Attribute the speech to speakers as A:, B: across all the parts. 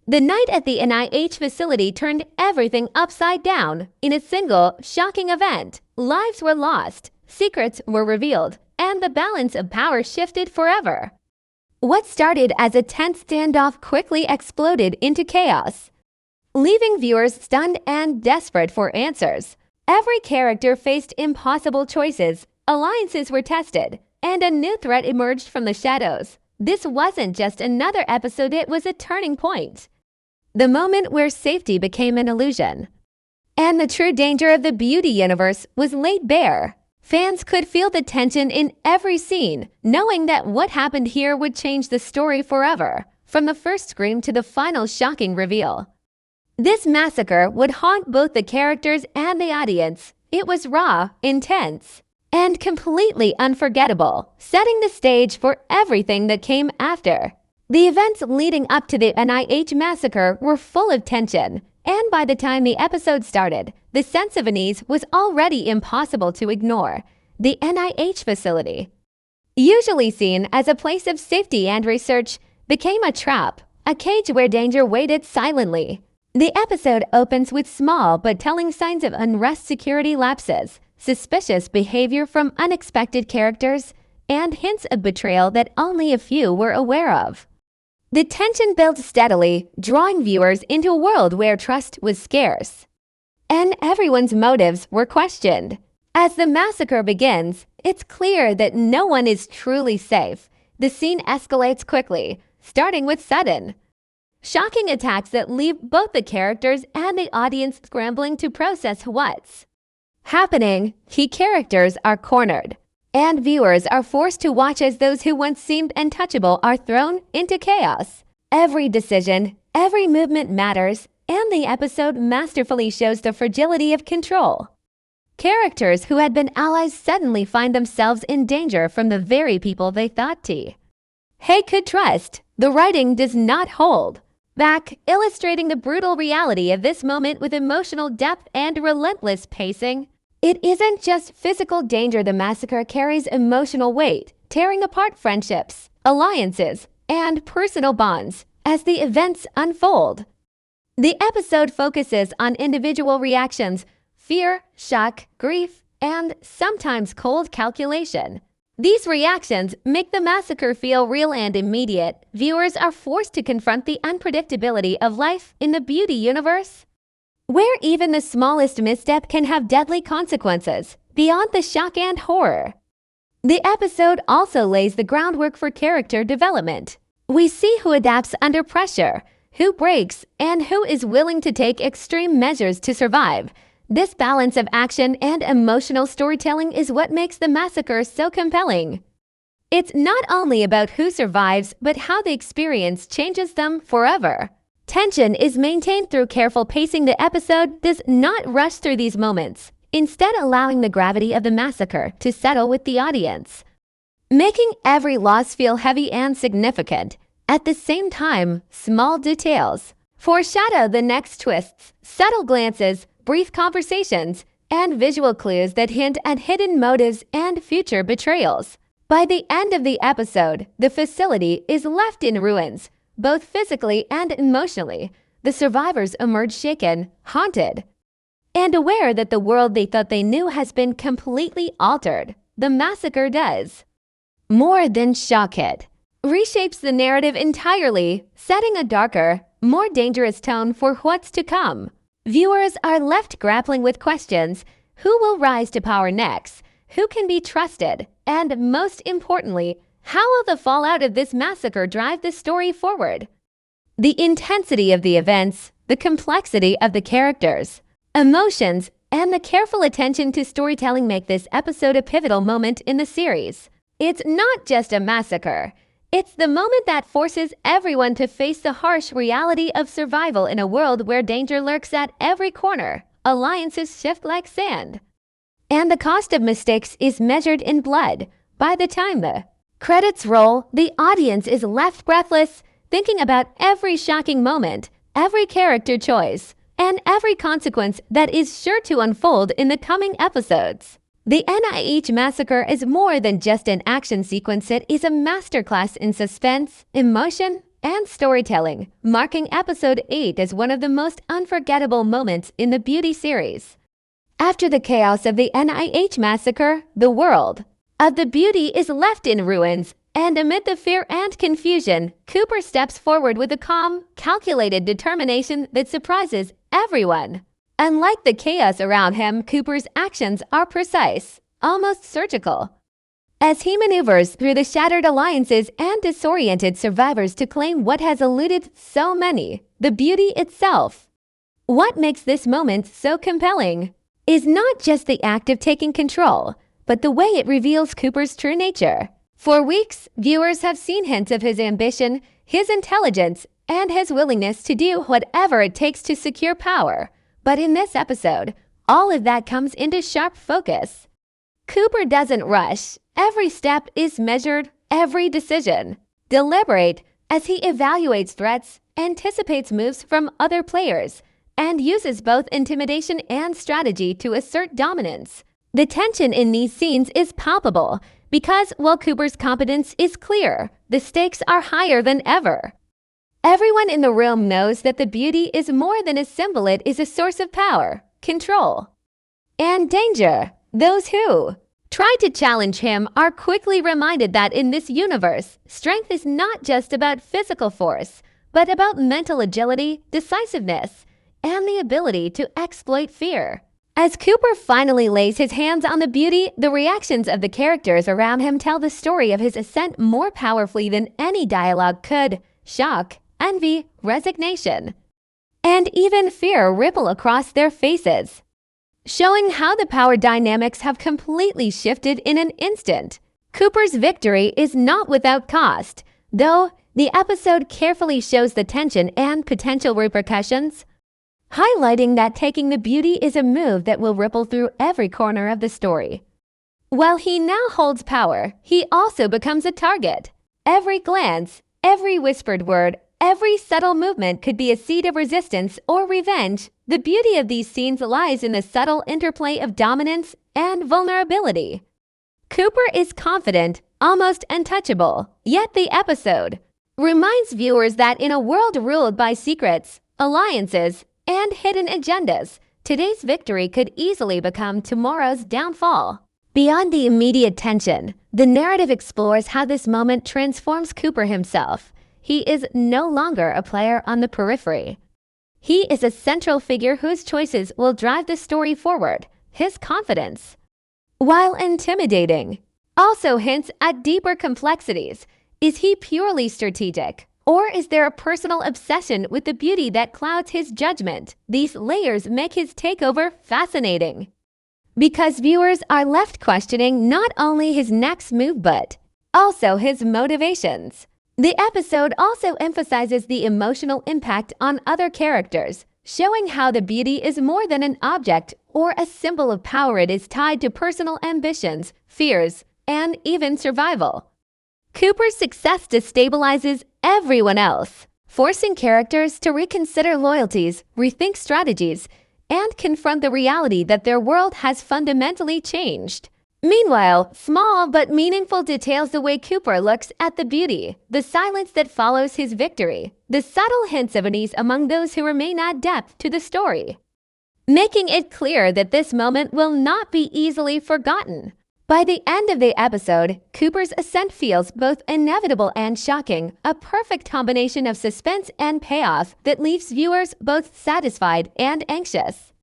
A: The night at the NIH facility turned everything upside down. In a single, shocking event, lives were lost, secrets were revealed, and the balance of power shifted forever. What started as a tense standoff quickly exploded into chaos, leaving viewers stunned and desperate for answers. Every character faced impossible choices, alliances were tested, and a new threat emerged from the shadows. This wasn't just another episode, it was a turning point. The moment where safety became an illusion, and the true danger of the beauty universe was laid bare. Fans could feel the tension in every scene, knowing that what happened here would change the story forever, from the first scream to the final shocking reveal. This massacre would haunt both the characters and the audience. It was raw, intense, and completely unforgettable, setting the stage for everything that came after. The events leading up to the NIH Massacre were full of tension, and by the time the episode started, the sense of unease was already impossible to ignore. The NIH facility, usually seen as a place of safety and research, became a trap, a cage where danger waited silently. The episode opens with small but telling signs of unrest, security lapses, suspicious behavior from unexpected characters, and hints of betrayal that only a few were aware of. The tension built steadily, drawing viewers into a world where trust was scarce, and everyone's motives were questioned. As the massacre begins, it's clear that no one is truly safe. The scene escalates quickly, starting with sudden, shocking attacks that leave both the characters and the audience scrambling to process what's happening. Key characters are cornered, and viewers are forced to watch as those who once seemed untouchable are thrown into chaos. Every decision, every movement matters, and the episode masterfully shows the fragility of control. Characters who had been allies suddenly find themselves in danger from the very people they thought they could trust. The writing does not hold back, illustrating the brutal reality of this moment with emotional depth and relentless pacing. It isn't just physical danger. The massacre carries emotional weight, tearing apart friendships, alliances, and personal bonds as the events unfold. The episode focuses on individual reactions: fear, shock, grief, and sometimes cold calculation. These reactions make the massacre feel real and immediate. Viewers are forced to confront the unpredictability of life in the beauty universe, where even the smallest misstep can have deadly consequences. Beyond the shock and horror, the episode also lays the groundwork for character development. We see who adapts under pressure, who breaks, and who is willing to take extreme measures to survive. This balance of action and emotional storytelling is what makes the massacre so compelling. It's not only about who survives, but how the experience changes them forever. Tension is maintained through careful pacing. The episode does not rush through these moments, instead allowing the gravity of the massacre to settle with the audience, making every loss feel heavy and significant. At the same time, small details foreshadow the next twists, subtle glances, brief conversations, and visual clues that hint at hidden motives and future betrayals. By the end of the episode, the facility is left in ruins, both physically and emotionally. The survivors emerge shaken, haunted, and aware that the world they thought they knew has been completely altered. The massacre does more than shock it. Reshapes the narrative entirely, setting a darker, more dangerous tone for what's to come. Viewers are left grappling with questions: who will rise to power next? Who can be trusted? And most importantly, how will the fallout of this massacre drive the story forward? The intensity of the events, the complexity of the characters, emotions, and the careful attention to storytelling make this episode a pivotal moment in the series. It's not just a massacre. It's the moment that forces everyone to face the harsh reality of survival in a world where danger lurks at every corner. Alliances shift like sand, and the cost of mistakes is measured in blood. By the time the credits roll, the audience is left breathless, thinking about every shocking moment, every character choice, and every consequence that is sure to unfold in the coming episodes. The NIH Massacre is more than just an action sequence. It is a masterclass in suspense, emotion, and storytelling, marking episode 8 as one of the most unforgettable moments in the Beauty series. After the chaos of the NIH Massacre, the world of the Beauty is left in ruins, and amid the fear and confusion, Cooper steps forward with a calm, calculated determination that surprises everyone. Unlike the chaos around him, Cooper's actions are precise, almost surgical, as he maneuvers through the shattered alliances and disoriented survivors to claim what has eluded so many, the Beauty itself. What makes this moment so compelling is not just the act of taking control, but the way it reveals Cooper's true nature. For weeks, viewers have seen hints of his ambition, his intelligence, and his willingness to do whatever it takes to secure power. But in this episode, all of that comes into sharp focus. Cooper doesn't rush. Every step is measured, every decision deliberate, as he evaluates threats, anticipates moves from other players, and uses both intimidation and strategy to assert dominance. The tension in these scenes is palpable because while Cooper's competence is clear, the stakes are higher than ever. Everyone in the room knows that the Beauty is more than a symbol. It is a source of power, control, and danger. Those who try to challenge him are quickly reminded that in this universe, strength is not just about physical force, but about mental agility, decisiveness, and the ability to exploit fear. As Cooper finally lays his hands on the Beauty, the reactions of the characters around him tell the story of his ascent more powerfully than any dialogue could. Shock, envy, resignation, and even fear ripple across their faces, showing how the power dynamics have completely shifted in an instant. Cooper's victory is not without cost, though the episode carefully shows the tension and potential repercussions, highlighting that taking the Beauty is a move that will ripple through every corner of the story. While he now holds power, he also becomes a target. Every glance, every whispered word, every subtle movement could be a seed of resistance or revenge. The beauty of these scenes lies in the subtle interplay of dominance and vulnerability. Cooper is confident, almost untouchable, yet the episode reminds viewers that in a world ruled by secrets, alliances, and hidden agendas, today's victory could easily become tomorrow's downfall. Beyond the immediate tension, the narrative explores how this moment transforms Cooper himself. He is no longer a player on the periphery. He is a central figure whose choices will drive the story forward. His confidence, while intimidating, also hints at deeper complexities. Is he purely strategic? Or is there a personal obsession with the Beauty that clouds his judgment? These layers make his takeover fascinating, because viewers are left questioning not only his next move but also his motivations. The episode also emphasizes the emotional impact on other characters, showing how the Beauty is more than an object or a symbol of power. It is tied to personal ambitions, fears, and even survival. Cooper's success destabilizes everyone else, forcing characters to reconsider loyalties, rethink strategies, and confront the reality that their world has fundamentally changed. Meanwhile, small but meaningful details the way Cooper looks at the Beauty, the silence that follows his victory, the subtle hints of unease among those who remain add depth to the story, making it clear that this moment will not be easily forgotten. By the end of the episode, Cooper's ascent feels both inevitable and shocking, a perfect combination of suspense and payoff that leaves viewers both satisfied and anxious.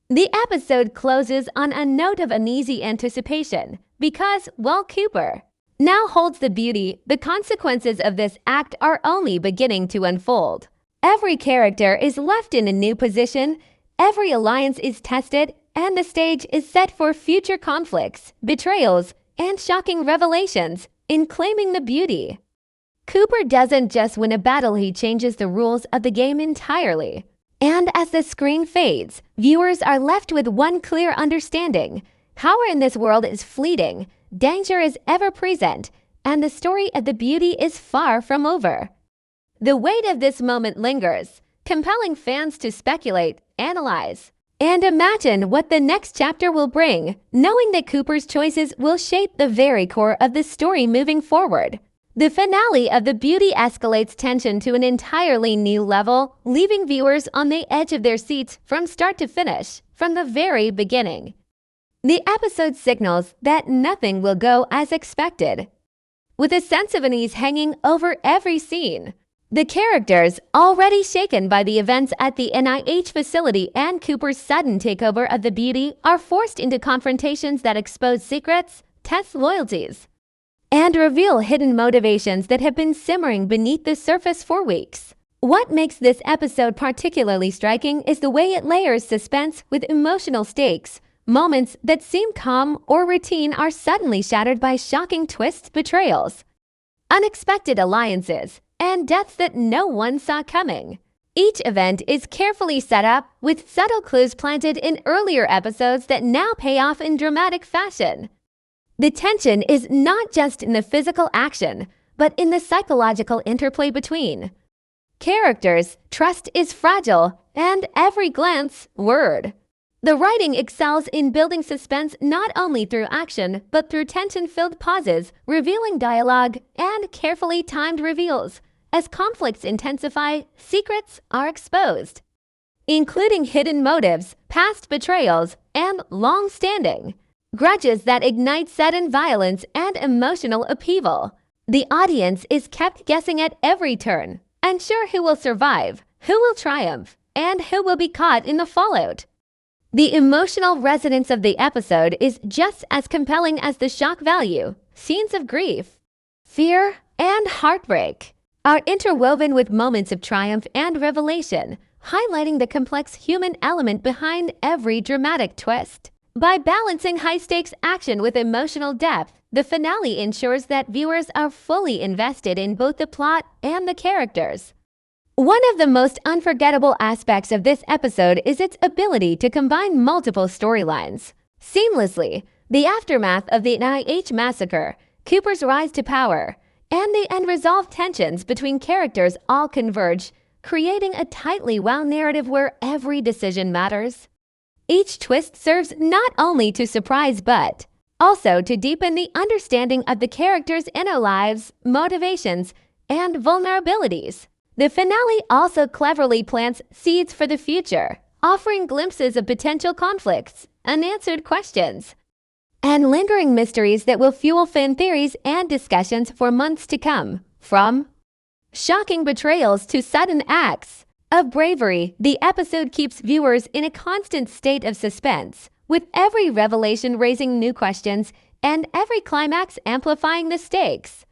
A: The episode closes on a note of uneasy anticipation, because while Cooper now holds the Beauty, the consequences of this act are only beginning to unfold. Every character is left in a new position, every alliance is tested, and the stage is set for future conflicts, betrayals, and shocking revelations. In claiming the Beauty, Cooper doesn't just win a battle, he changes the rules of the game entirely. And as the screen fades, viewers are left with one clear understanding: power in this world is fleeting, danger is ever present, and the story of the Beauty is far from over. The weight of this moment lingers, compelling fans to speculate, analyze, and imagine what the next chapter will bring, knowing that Cooper's choices will shape the very core of the story moving forward. The finale of The Beauty escalates tension to an entirely new level, leaving viewers on the edge of their seats from start to finish, from the very beginning. The episode signals that nothing will go as expected, with a sense of unease hanging over every scene. The characters, already shaken by the events at the NIH facility and Cooper's sudden takeover of the Beauty, are forced into confrontations that expose secrets, test loyalties, and reveal hidden motivations that have been simmering beneath the surface for weeks. What makes this episode particularly striking is the way it layers suspense with emotional stakes. Moments that seem calm or routine are suddenly shattered by shocking twists, betrayals, unexpected alliances, and deaths that no one saw coming. Each event is carefully set up, with subtle clues planted in earlier episodes that now pay off in dramatic fashion. The tension is not just in the physical action, but in the psychological interplay between characters. Trust is fragile, and every glance, word. The writing excels in building suspense not only through action, but through tension-filled pauses, revealing dialogue, and carefully timed reveals. As conflicts intensify, secrets are exposed, including hidden motives, past betrayals, and long-standing grudges that ignite sudden violence and emotional upheaval. The audience is kept guessing at every turn, unsure who will survive, who will triumph, and who will be caught in the fallout. The emotional resonance of the episode is just as compelling as the shock value. Scenes of grief, fear, and heartbreak are interwoven with moments of triumph and revelation, highlighting the complex human element behind every dramatic twist. By balancing high-stakes action with emotional depth, the finale ensures that viewers are fully invested in both the plot and the characters. One of the most unforgettable aspects of this episode is its ability to combine multiple storylines seamlessly. The aftermath of the NIH Massacre, Cooper's rise to power, and the unresolved tensions between characters all converge, creating a tightly wound narrative where every decision matters. Each twist serves not only to surprise but also to deepen the understanding of the characters' inner lives, motivations, and vulnerabilities. The finale also cleverly plants seeds for the future, offering glimpses of potential conflicts, unanswered questions, and lingering mysteries that will fuel fan theories and discussions for months to come. From shocking betrayals to sudden acts of bravery, the episode keeps viewers in a constant state of suspense, with every revelation raising new questions and every climax amplifying the stakes.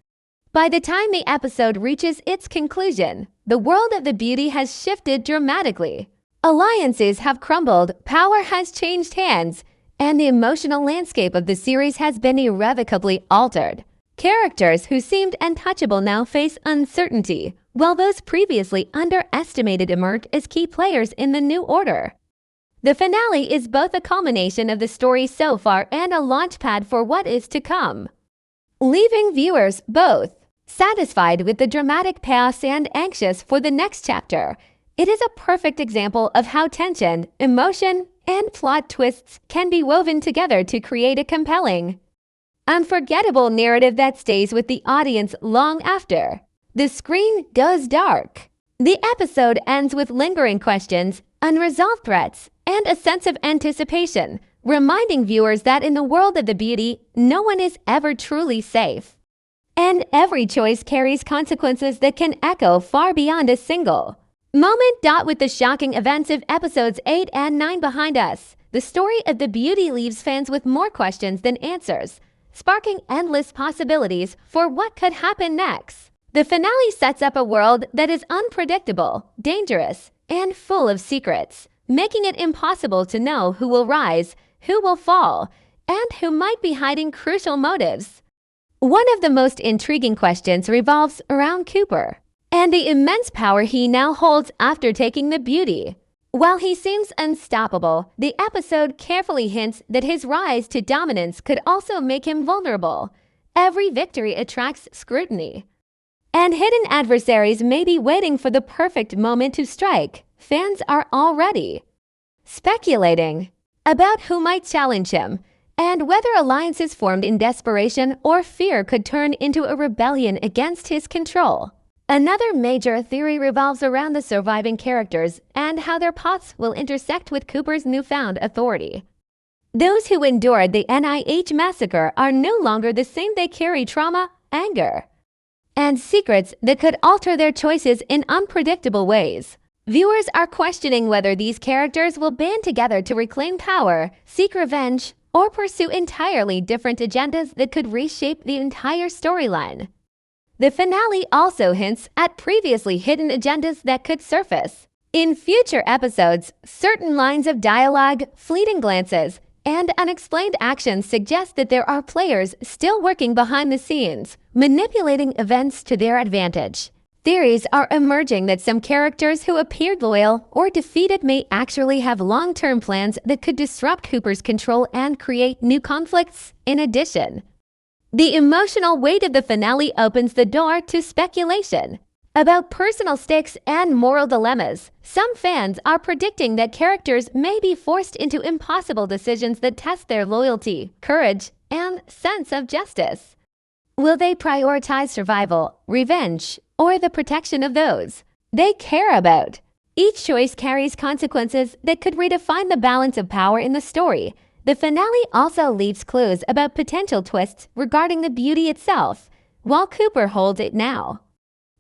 A: By the time the episode reaches its conclusion, the world of the Beauty has shifted dramatically. Alliances have crumbled, power has changed hands, and the emotional landscape of the series has been irrevocably altered. Characters who seemed untouchable now face uncertainty, while those previously underestimated emerge as key players in the new order. The finale is both a culmination of the story so far and a launchpad for what is to come, leaving viewers both satisfied with the dramatic payoffs and anxious for the next chapter. It is a perfect example of how tension, emotion, and plot twists can be woven together to create a compelling, unforgettable narrative that stays with the audience long after the screen goes dark. The episode ends with lingering questions, unresolved threats, and a sense of anticipation, reminding viewers that in the world of the Beauty, no one is ever truly safe. And every choice carries consequences that can echo far beyond a single moment. With the shocking events of episodes 8 and 9 behind us, the story of the Beauty leaves fans with more questions than answers, sparking endless possibilities for what could happen next. The finale sets up a world that is unpredictable, dangerous, and full of secrets, making it impossible to know who will rise, who will fall, and who might be hiding crucial motives. One of the most intriguing questions revolves around Cooper and the immense power he now holds after taking the Beauty. While he seems unstoppable, the episode carefully hints that his rise to dominance could also make him vulnerable. Every victory attracts scrutiny, and hidden adversaries may be waiting for the perfect moment to strike. Fans are already speculating about who might challenge him, and whether alliances formed in desperation or fear could turn into a rebellion against his control. Another major theory revolves around the surviving characters and how their paths will intersect with Cooper's newfound authority. Those who endured the NIH Massacre are no longer the same. They carry trauma, anger, and secrets that could alter their choices in unpredictable ways. Viewers are questioning whether these characters will band together to reclaim power, seek revenge, or pursue entirely different agendas that could reshape the entire storyline. The finale also hints at previously hidden agendas that could surface. In future episodes, certain lines of dialogue, fleeting glances, and unexplained actions suggest that there are players still working behind the scenes, manipulating events to their advantage. Theories are emerging that some characters who appeared loyal or defeated may actually have long-term plans that could disrupt Cooper's control and create new conflicts. In addition, the emotional weight of the finale opens the door to speculation about personal stakes and moral dilemmas. Some fans are predicting that characters may be forced into impossible decisions that test their loyalty, courage, and sense of justice. Will they prioritize survival, revenge, or the protection of those they care about? Each choice carries consequences that could redefine the balance of power in the story. The finale also leaves clues about potential twists regarding the beauty itself, while Cooper holds it now.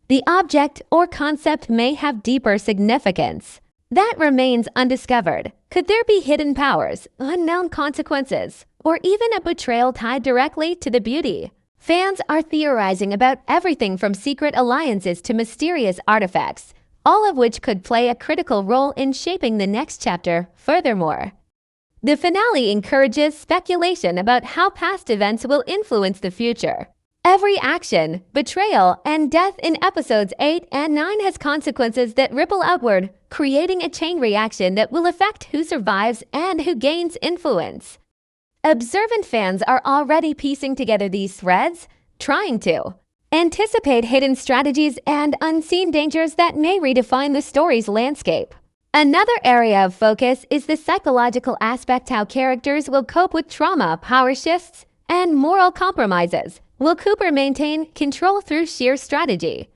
A: The object or concept may have deeper significance that remains undiscovered. Could there be hidden powers, unknown consequences, or even a betrayal tied directly to the beauty? Fans are theorizing about everything from secret alliances to mysterious artifacts, all of which could play a critical role in shaping the next chapter. Furthermore, the finale encourages speculation about how past events will influence the future. Every action, betrayal, and death in episodes 8 and 9 has consequences that ripple outward, creating a chain reaction that will affect who survives and who gains influence. Observant fans are already piecing together these threads, trying to anticipate hidden strategies and unseen dangers that may redefine the story's landscape. Another area of focus is the psychological aspect: how characters will cope with trauma, power shifts, and moral compromises. Will Cooper maintain control through sheer strategy?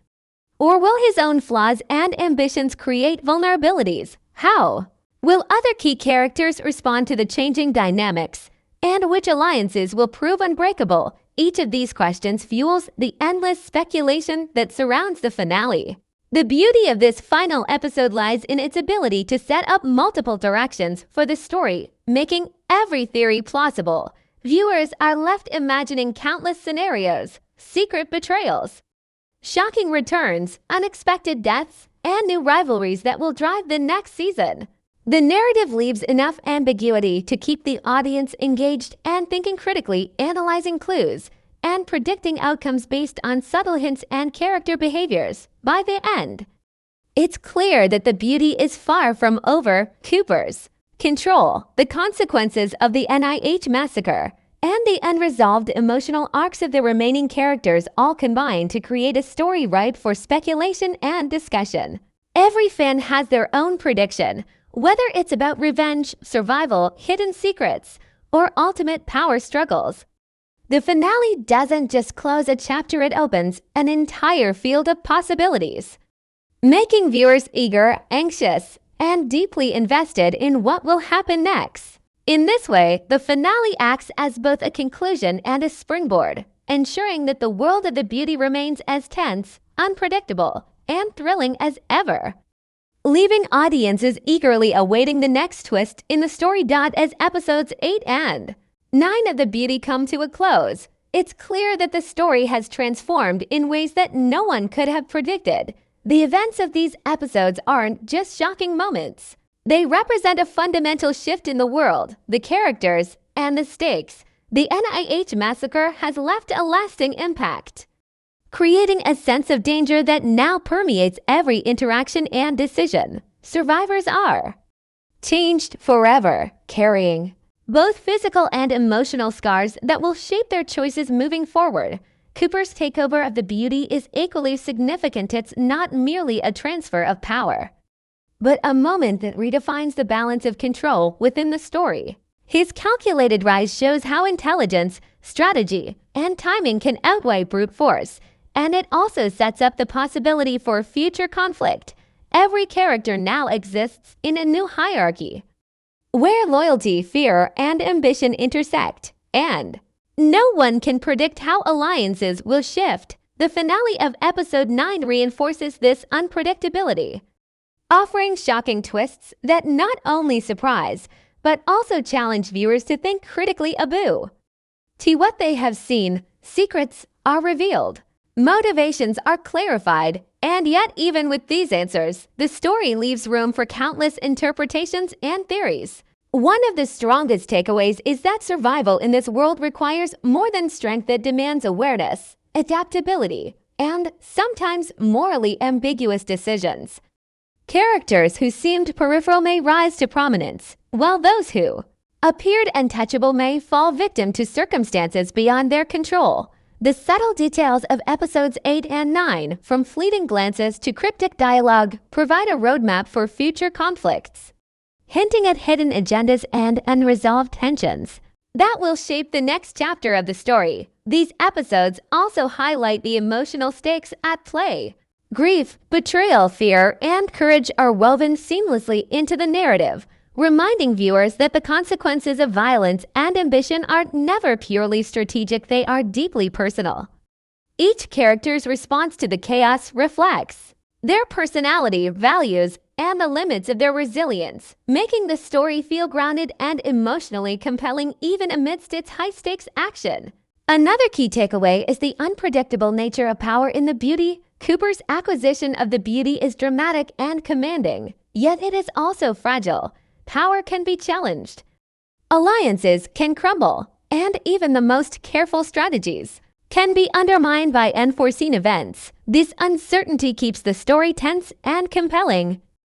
A: Or will his own flaws and ambitions create vulnerabilities? How will other key characters respond to the changing dynamics? And which alliances will prove unbreakable? Each of these questions fuels the endless speculation that surrounds the finale. The beauty of this final episode lies in its ability to set up multiple directions for the story, making every theory plausible. Viewers are left imagining countless scenarios, secret betrayals, shocking returns, unexpected deaths, and new rivalries that will drive the next season. The narrative leaves enough ambiguity to keep the audience engaged and thinking critically, analyzing clues, and predicting outcomes based on subtle hints and character behaviors. By the end, it's clear that the beauty is far from over. Cooper's control, the consequences of the NIH Massacre, and the unresolved emotional arcs of the remaining characters all combine to create a story ripe for speculation and discussion. Every fan has their own prediction, whether it's about revenge, survival, hidden secrets, or ultimate power struggles. The finale doesn't just close a chapter, it opens an entire field of possibilities, making viewers eager, anxious, and deeply invested in what will happen next. In this way, the finale acts as both a conclusion and a springboard, ensuring that the world of the beauty remains as tense, unpredictable, and thrilling as ever, leaving audiences eagerly awaiting the next twist in the story. As episodes 8 and 9 of The Beauty come to a close, it's clear that the story has transformed in ways that no one could have predicted. The events of these episodes aren't just shocking moments. They represent a fundamental shift in the world, the characters, and the stakes. The NIH Massacre has left a lasting impact, creating a sense of danger that now permeates every interaction and decision. Survivors are changed forever, carrying both physical and emotional scars that will shape their choices moving forward. Cooper's takeover of the beauty is equally significant. It's not merely a transfer of power, but a moment that redefines the balance of control within the story. His calculated rise shows how intelligence, strategy, and timing can outweigh brute force, and it also sets up the possibility for future conflict. Every character now exists in a new hierarchy, where loyalty, fear, and ambition intersect, and no one can predict how alliances will shift. The finale of Episode 9 reinforces this unpredictability, offering shocking twists that not only surprise, but also challenge viewers to think critically about what they have seen. Secrets are revealed, motivations are clarified, and yet even with these answers, the story leaves room for countless interpretations and theories. One of the strongest takeaways is that survival in this world requires more than strength. It demands awareness, adaptability, and sometimes morally ambiguous decisions. Characters who seemed peripheral may rise to prominence, while those who appeared untouchable may fall victim to circumstances beyond their control. The subtle details of episodes 8 and 9, from fleeting glances to cryptic dialogue, provide a roadmap for future conflicts, hinting at hidden agendas and unresolved tensions that will shape the next chapter of the story. These episodes also highlight the emotional stakes at play. Grief, betrayal, fear, and courage are woven seamlessly into the narrative, reminding viewers that the consequences of violence and ambition are never purely strategic, they are deeply personal. Each character's response to the chaos reflects their personality, values, and the limits of their resilience, making the story feel grounded and emotionally compelling even amidst its high-stakes action. Another key takeaway is the unpredictable nature of power in the Beauty. Cooper's acquisition of the Beauty is dramatic and commanding, yet it is also fragile. Power can be challenged, alliances can crumble, and even the most careful strategies can be undermined by unforeseen events. This uncertainty keeps the story tense and compelling,